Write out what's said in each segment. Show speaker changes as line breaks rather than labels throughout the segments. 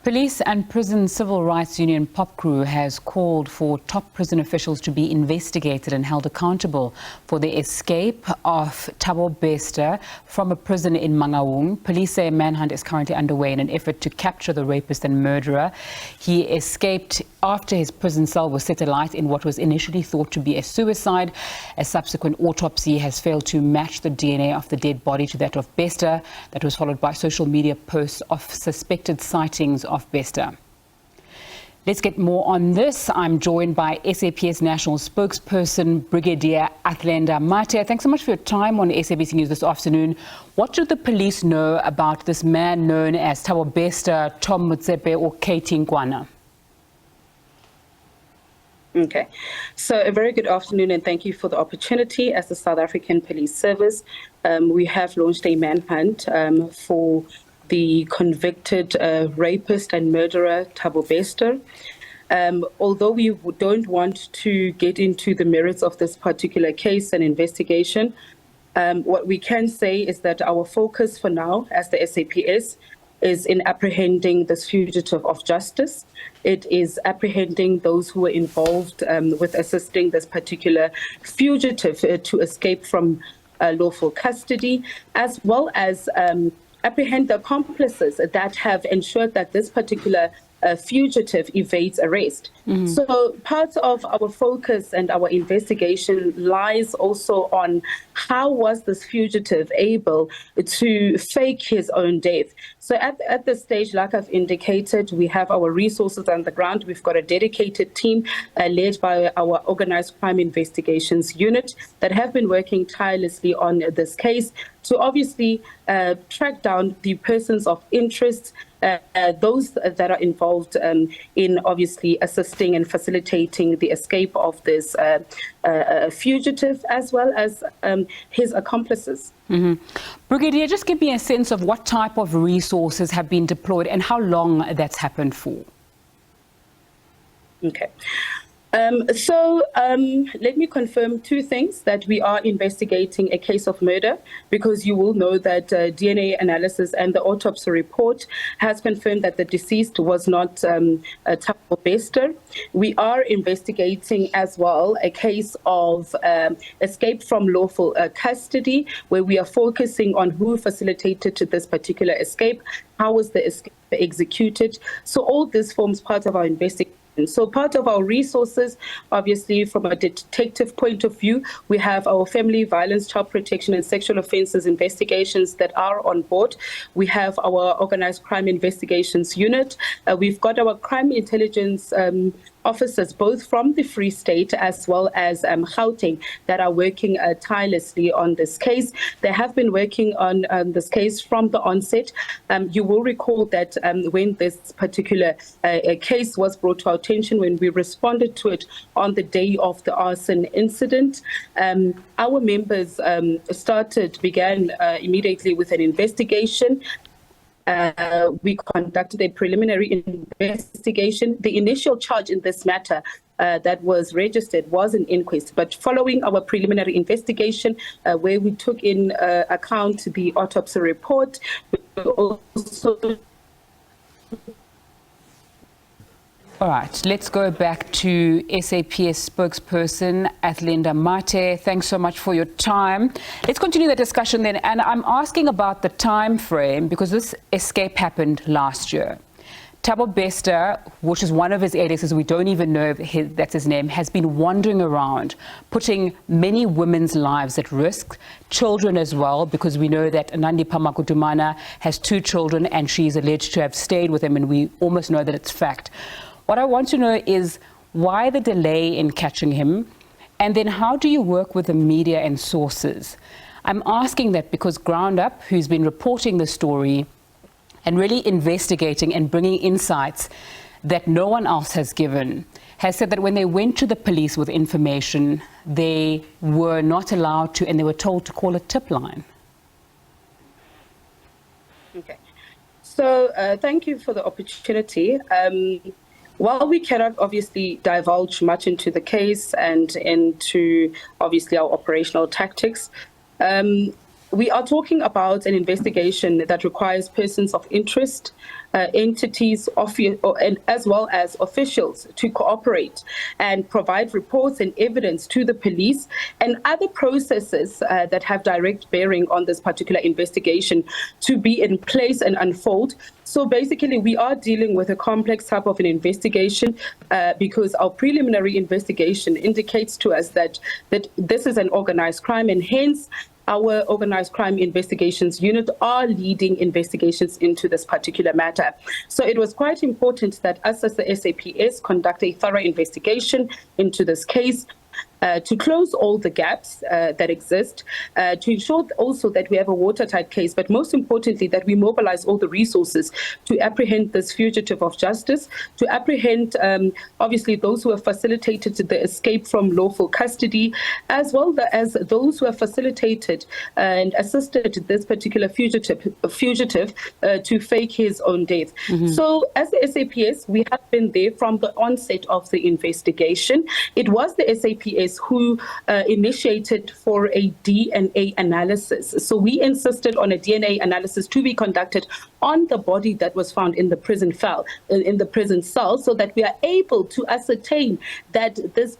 Police and Prison Civil Rights Union Popcru has called for top prison officials to be investigated and held accountable for the escape of Thabo Bester from a prison in Mangaung. Police say a manhunt is currently underway in an effort to capture the rapist and murderer. He escaped after his prison cell was set alight in what was initially thought to be a suicide. A subsequent autopsy has failed to match the DNA of the dead body to that of Bester. That was followed by social media posts of suspected sightings of Bester. Let's get more on this. I'm joined by SAPS National Spokesperson Brigadier Athlenda Mathe. Thanks so much for your time on SABC News this afternoon. What should the police know about this man known as Thabo Bester, Tom Motsepe or Katie Nkwana?
Okay, so a very good afternoon and thank you for the opportunity. As the South African Police Service, we have launched a manhunt for the convicted rapist and murderer Thabo Bester. Although we don't want to get into the merits of this particular case and investigation, what we can say is that our focus for now as the SAPS is in apprehending this fugitive of justice. It is apprehending those who were involved with assisting this particular fugitive to escape from lawful custody, as well as apprehend the accomplices that have ensured that this particular fugitive evades arrest. So part of our focus and our investigation lies also on how was this fugitive able to fake his own death. So at this stage, like I've indicated, we have our resources on the ground. We've got a dedicated team led by our Organized Crime Investigations Unit that have been working tirelessly on this case to obviously track down the persons of interest, those that are involved in obviously assisting and facilitating the escape of this fugitive, as well as his accomplices.
Brigadier, just give me a sense of what type of resources have been deployed and how long that's happened for.
Okay. Let me confirm two things: that we are investigating a case of murder, because you will know that DNA analysis and the autopsy report has confirmed that the deceased was not Thabo Bester. We are investigating as well a case of escape from lawful custody, where we are focusing on who facilitated this particular escape, how was the escape executed. So all this forms part of our investigation. So part of our resources, obviously from a detective point of view, we have our family violence, child protection and sexual offences investigations that are on board. We have our Organized Crime Investigations Unit. We've got our crime intelligence officers, both from the Free State as well as Gauteng, that are working tirelessly on this case. They have been working on this case from the onset. You will recall that when this particular case was brought to our attention, when we responded to it on the day of the arson incident, our members began immediately with an investigation. We conducted a preliminary investigation. The initial charge in this matter that was registered was an inquest, but following our preliminary investigation, where we took in account the autopsy report, we also...
All right, let's go back to SAPS spokesperson Athlenda Mathe. Thanks so much for your time. Let's continue the discussion then, and I'm asking about the time frame because this escape happened last year. Thabo Bester, which is one of his aliases, we don't even know if that's his name, has been wandering around, putting many women's lives at risk, children as well, because we know that Nandipha Makutumana has 2 children and she's alleged to have stayed with him, and we almost know that it's fact. What I want to know is why the delay in catching him, and then how do you work with the media and sources? I'm asking that because Ground Up, who's been reporting the story and really investigating and bringing insights that no one else has given, has said that when they went to the police with information, they were not allowed to, and they were told to call a tip line.
Okay. So thank you for the opportunity. While we cannot obviously divulge much into the case and into obviously our operational tactics, we are talking about an investigation that requires persons of interest, entities and as well as officials to cooperate and provide reports and evidence to the police and other processes that have direct bearing on this particular investigation to be in place and unfold. So basically, we are dealing with a complex type of an investigation because our preliminary investigation indicates to us that this is an organized crime, and hence our organized crime investigations unit are leading investigations into this particular matter. So it was quite important that us as the SAPS conduct a thorough investigation into this case, to close all the gaps that exist, to ensure also that we have a watertight case, but most importantly, that we mobilize all the resources to apprehend this fugitive of justice, to apprehend, obviously, those who have facilitated the escape from lawful custody, as well as those who have facilitated and assisted this particular fugitive to fake his own death. So as the SAPS, we have been there from the onset of the investigation. It was the SAPS who initiated for a DNA analysis. So we insisted on a DNA analysis to be conducted on the body that was found in the prison cell, so that we are able to ascertain that this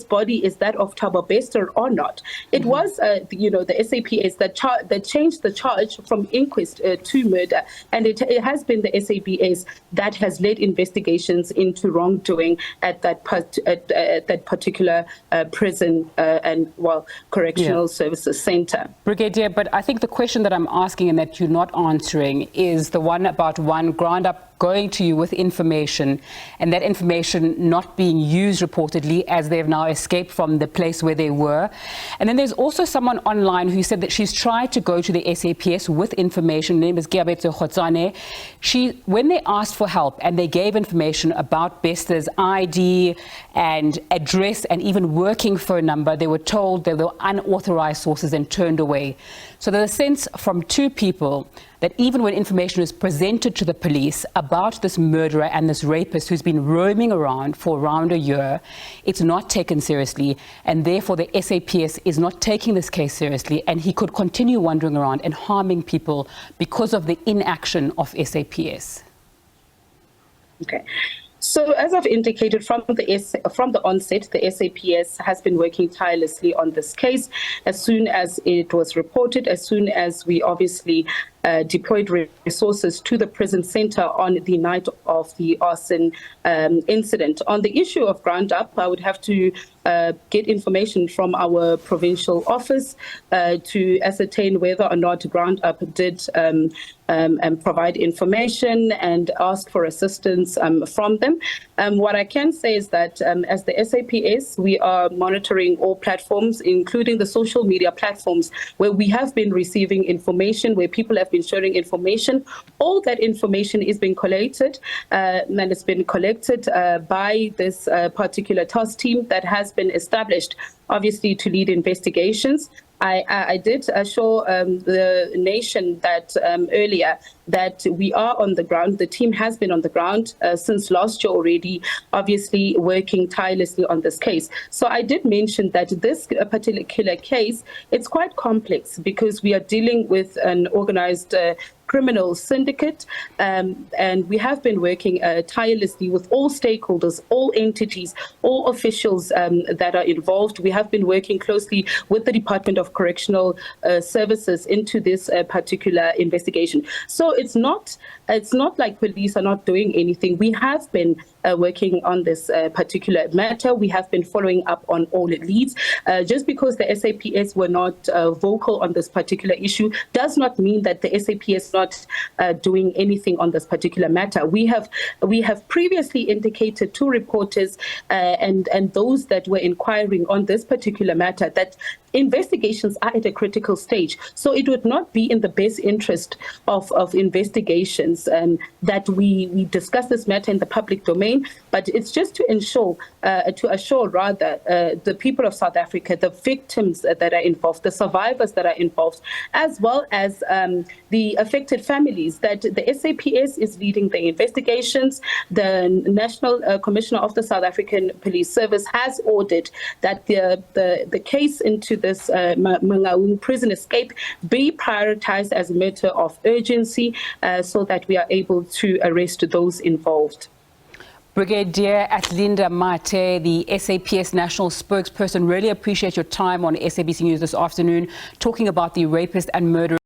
body is that of Thabo Bester or not. It was the SAPS that changed the charge from inquest to murder, and it has been the SAPS that has led investigations into wrongdoing at that particular prison and correctional services center.
Brigadier, but I think the question that I'm asking and that you're not answering is the one about ground up going to you with information, and that information not being used reportedly as they have now escaped from the place where they were. And then there's also someone online who said that she's tried to go to the SAPS with information. Her name is Giabetso Khotsane. When they asked for help and they gave information about Bester's ID and address and even working phone number, they were told they were unauthorized sources and turned away. So there's a sense from two people that even when information is presented to the police about this murderer and this rapist who's been roaming around for around a year, it's not taken seriously, and therefore the SAPS is not taking this case seriously, and he could continue wandering around and harming people because of the inaction of SAPS.
Okay. So as I've indicated from the onset, the SAPS has been working tirelessly on this case. As soon as it was reported, as soon as we obviously deployed resources to the prison center on the night of the arson incident. On the issue of ground up, I would have to get information from our provincial office to ascertain whether or not ground up did provide information and ask for assistance from them. What I can say is that as the SAPS, we are monitoring all platforms, including the social media platforms, where we have been receiving information, where people have been sharing information. All that information is being collated and it's been collected by this particular task team that has been established, obviously, to lead investigations. I did assure the nation that earlier that we are on the ground. The team has been on the ground since last year already, obviously working tirelessly on this case. So I did mention that this particular case, it's quite complex because we are dealing with an organized criminal syndicate, and we have been working tirelessly with all stakeholders, all entities, all officials that are involved. We have been working closely with the Department of Correctional Services into this particular investigation. So it's not like police are not doing anything. We have been working on this particular matter. We have been following up on all leads. Just because the SAPS were not vocal on this particular issue does not mean that the SAPS not doing anything on this particular matter. We have previously indicated to reporters and those that were inquiring on this particular matter that investigations are at a critical stage. So it would not be in the best interest of investigations that we discuss this matter in the public domain. campaign, but it's just to assure the people of South Africa, the victims that are involved, the survivors that are involved, as well as the affected families, that the SAPS is leading the investigations. The National Commissioner of the South African Police Service has ordered that the case into this Mangaung prison escape be prioritized as a matter of urgency, so that we are able to arrest those involved.
Brigadier Athlenda Mathe, the SAPS national spokesperson, really appreciate your time on SABC News this afternoon, talking about the rapist and murderer.